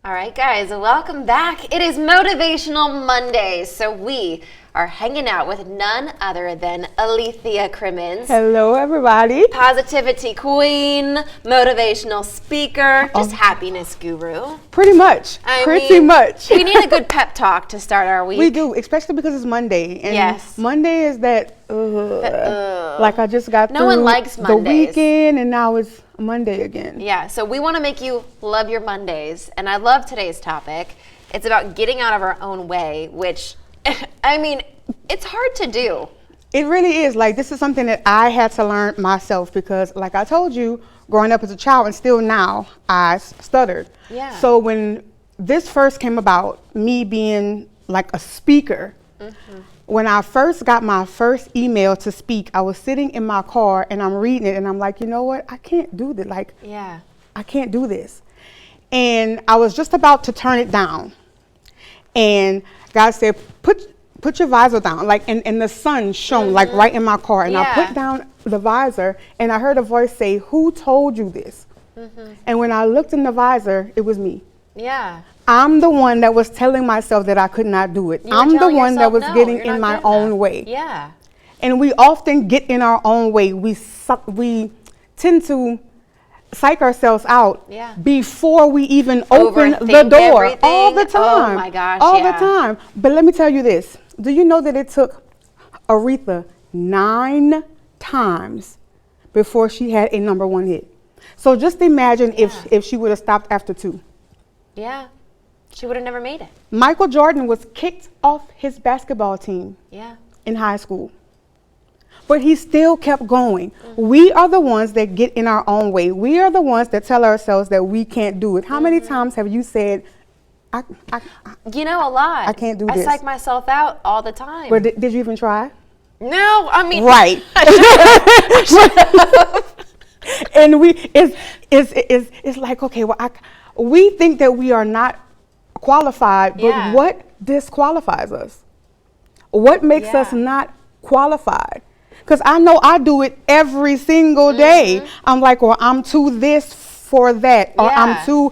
All right, guys, welcome back. It is Motivational Mondays, so we are hanging out with none other than Alethea Crimmins. Hello, everybody. Positivity queen, motivational speaker, just happiness guru. Pretty much. Pretty much. We need a good pep talk to start our week. We do, especially because it's Monday. And yes. Monday is that, like I just got no one likes Mondays. The weekend, and now it's Monday again. Yeah, so we want to make you love your Mondays, and I love today's topic. It's about getting out of our own way, which, I mean, it's hard to do. It really is. Like, this is something that I had to learn myself because, like I told you, growing up as a child and still now, I stuttered. Yeah. So when this first came about, me being like a speaker, when I first got my first email to speak, I was sitting in my car and I'm reading it and I'm like, you know what? I can't do this. Like, yeah, I can't do this. And I was just about to turn it down. And God said, put your visor down. Like, and the sun shone like right in my car. And I put down the visor and I heard a voice say, who told you this? And when I looked in the visor, it was me. Yeah. I'm the one that was telling myself that I could not do it. I'm the one that was getting in my own way. Yeah. And we often get in our own way. We tend to psych ourselves out before we even open the door. Everything. All the time. Oh my gosh. All the time. But let me tell you this. Do you know that it took Aretha 9 times before she had a #1 hit? So just imagine if she would have stopped after 2. Yeah. She would have never made it. Michael Jordan was kicked off his basketball team in high school. But he still kept going. We are the ones that get in our own way. We are the ones that tell ourselves that we can't do it. How many times have you said, a lot. I can't do this. I psych myself out all the time. But did you even try? No, I mean. Right. And it's like, okay, well, we think that we are not qualified, but what disqualifies us? What makes us not qualified? Because I know I do it every single day. I'm like, well, I'm too this for that, or I'm too,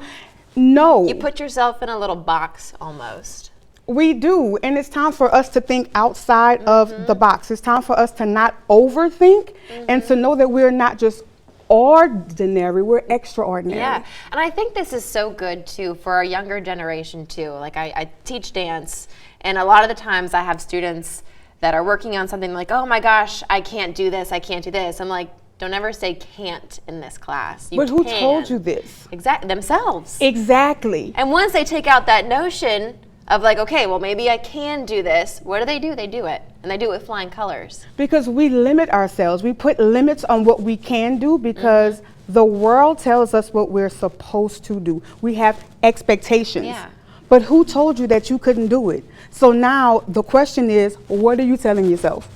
no. You put yourself in a little box almost. We do, and it's time for us to think outside of the box. It's time for us to not overthink and to know that we're not just ordinary, we're extraordinary. Yeah, and I think this is so good too for our younger generation too. Like I teach dance, and a lot of the times I have students that are working on something like, oh my gosh, I can't do this, I can't do this. I'm like, don't ever say can't in this class. But who told you this? Exactly, themselves. Exactly. And once they take out that notion of like, okay, well maybe I can do this, what do? They do it. And they do it with flying colors. Because we limit ourselves. We put limits on what we can do because the world tells us what we're supposed to do. We have expectations. Yeah. But who told you that you couldn't do it? So now the question is, what are you telling yourself?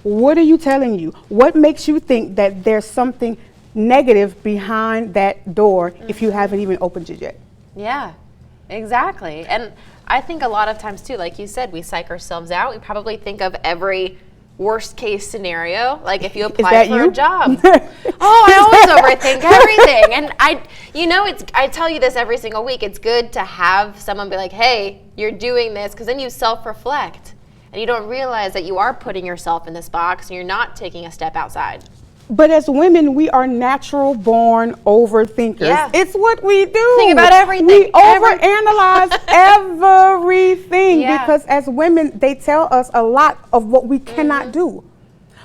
What are you telling you? What makes you think that there's something negative behind that door if you haven't even opened it yet? Yeah, exactly. And I think a lot of times too, like you said, we psych ourselves out. We probably think of every worst case scenario, like if you apply for a job. I always overthink everything. And I tell you this every single week. It's good to have someone be like, hey, you're doing this, because then you self-reflect and you don't realize that you are putting yourself in this box and you're not taking a step outside. But as women, we are natural born overthinkers. Yeah. It's what we do. Think about everything. We overanalyze everything because as women, they tell us a lot of what we cannot do.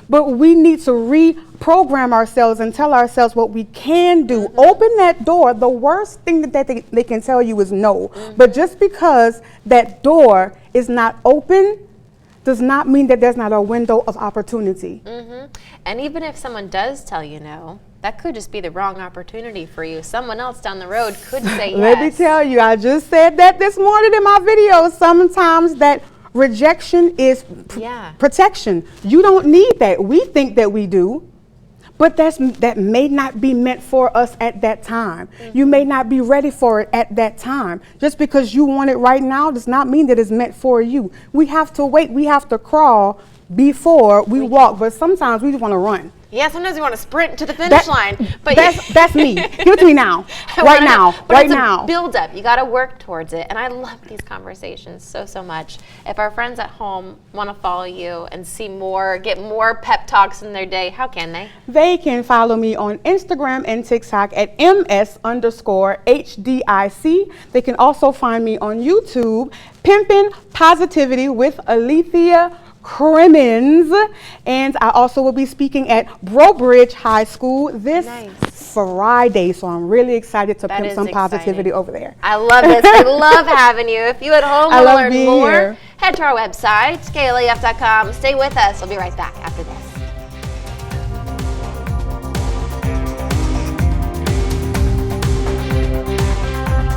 But we need to reprogram ourselves and tell ourselves what we can do. Open that door. The worst thing that they can tell you is no. But just because that door is not open does not mean that there's not a window of opportunity. And even if someone does tell you no, that could just be the wrong opportunity for you. Someone else down the road could say yes. Let me tell you, I just said that this morning in my video. Sometimes that rejection is protection. You don't need that. We think that we do. But that may not be meant for us at that time. You may not be ready for it at that time. Just because you want it right now does not mean that it's meant for you. We have to wait. We have to crawl before we walk. But sometimes we just want to run. Yeah, sometimes you want to sprint to the finish line. But that's me. Give it to me now. Right now. Right now. Build up. You got to work towards it. And I love these conversations so much. If our friends at home want to follow you and see more, get more pep talks in their day, how can they? They can follow me on Instagram and TikTok at ms_HDIC. They can also find me on YouTube, Pimpin' Positivity with Alethea Crimmins, and I also will be speaking at Brobridge High School this Friday, so I'm really excited to pimp some positivity over there. I love this. We love having you. If you at home want to learn more, head to our website, scaleaf.com. Stay with us. We'll be right back after this.